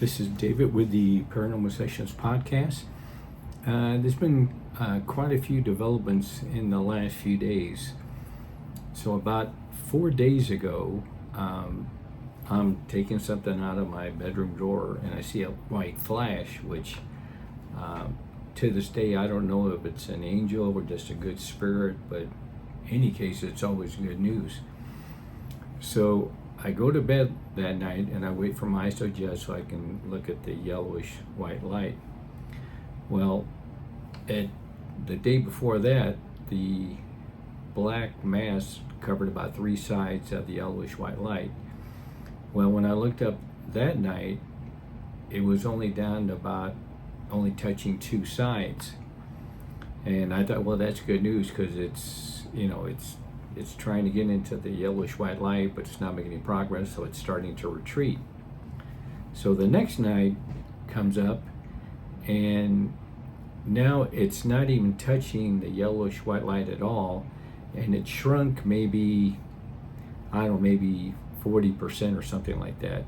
This is David with the Paranormal Sessions podcast. There's been quite a few developments in the last few days. So about 4 days ago, I'm taking something out of my bedroom drawer and I see a white flash, which to this day I don't know if it's an angel or just a good spirit, but in any case it's always good news. So I go to bed that night and I wait for my eyes to adjust so I can look at the yellowish-white light. Well, the day before that, the black mass covered about 3 sides of the yellowish-white light. Well, when I looked up that night, it was only down to about only touching 2 sides. And I thought, well, that's good news because it's trying to get into the yellowish-white light, but it's not making any progress, so it's starting to retreat. So the next night comes up, and now it's not even touching the yellowish-white light at all, and it shrunk maybe, I don't know, maybe 40% or something like that.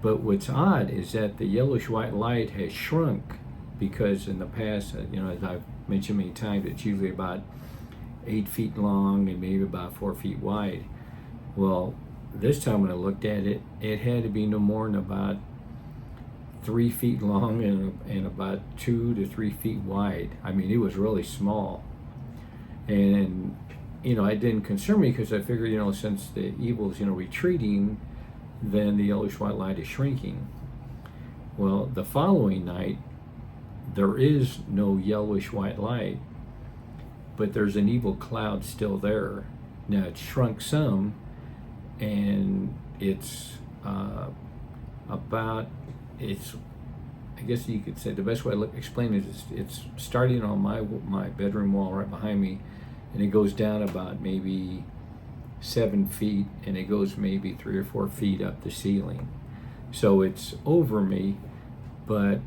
But what's odd is that the yellowish-white light has shrunk because in the past, as I've mentioned many times, it's usually about 8 feet long and maybe about 4 feet wide. Well, this time when I looked at it, it had to be no more than about 3 feet long and about 2 to 3 feet wide. I mean, it was really small. And, it didn't concern me because I figured, since the evil's, retreating, then the yellowish-white light is shrinking. Well, the following night, there is no yellowish-white light, but there's an evil cloud still there. Now it's shrunk some, and it's I guess you could say the best way to explain it is it's starting on my bedroom wall right behind me, and it goes down about maybe 7 feet, and it goes maybe 3 or 4 feet up the ceiling. So it's over me, but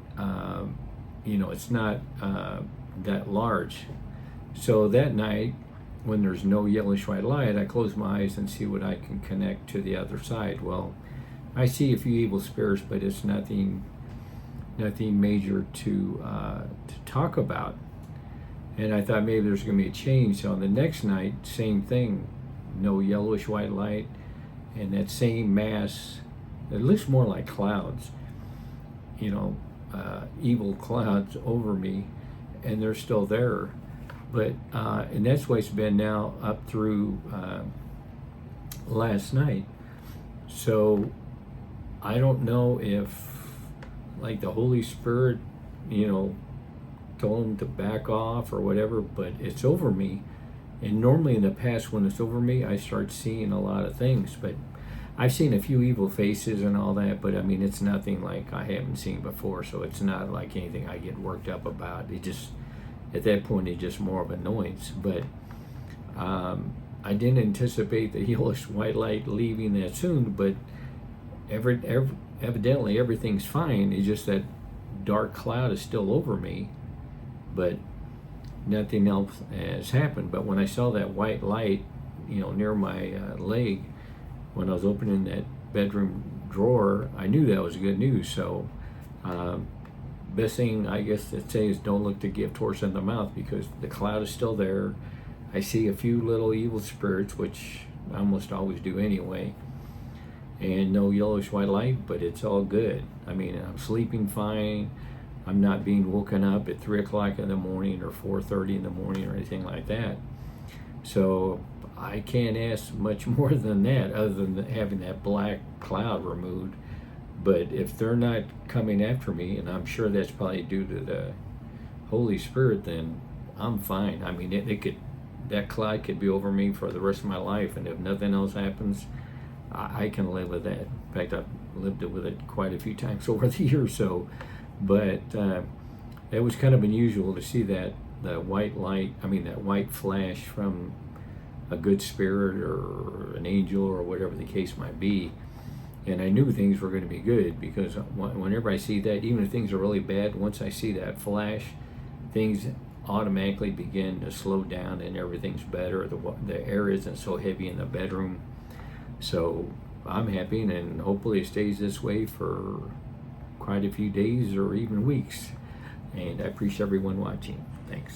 it's not that large. So that night, when there's no yellowish-white light, I close my eyes and see what I can connect to the other side. Well, I see a few evil spirits, but it's nothing major to talk about. And I thought maybe there's going to be a change. So on the next night, same thing, no yellowish-white light, and that same mass. It looks more like clouds, evil clouds over me, and they're still there. But and that's what it's been now up through last night. So I don't know if, like, the Holy Spirit, told him to back off or whatever, but it's over me. And normally in the past, when it's over me, I start seeing a lot of things. But I've seen a few evil faces and all that, but I mean, it's nothing like I haven't seen before. So it's not like anything I get worked up about. It just, at that point, it's just more of an annoyance. But I didn't anticipate the yellowish-white light leaving that soon, but evidently everything's fine. It's just that dark cloud is still over me, but nothing else has happened. But when I saw that white light, near my leg, when I was opening that bedroom drawer, I knew that was good news. So best thing I guess to say is don't look the gift horse in the mouth, because the cloud is still there. I see a few little evil spirits, which I almost always do anyway, and no yellowish-white light, but it's all good. I mean, I'm sleeping fine. I'm not being woken up at 3 o'clock in the morning or 4:30 in the morning or anything like that. So I can't ask much more than that, other than having that black cloud removed. But if they're not coming after me, and I'm sure that's probably due to the Holy Spirit, then I'm fine. I mean, that cloud could be over me for the rest of my life, and if nothing else happens, I can live with that. In fact, I've lived with it quite a few times over the years. So, but it was kind of unusual to see that white light. I mean, that white flash from a good spirit or an angel or whatever the case might be. And I knew things were going to be good, because whenever I see that, even if things are really bad, once I see that flash, things automatically begin to slow down and everything's better. The air isn't so heavy in the bedroom. So I'm happy, and hopefully it stays this way for quite a few days or even weeks. And I appreciate everyone watching. Thanks.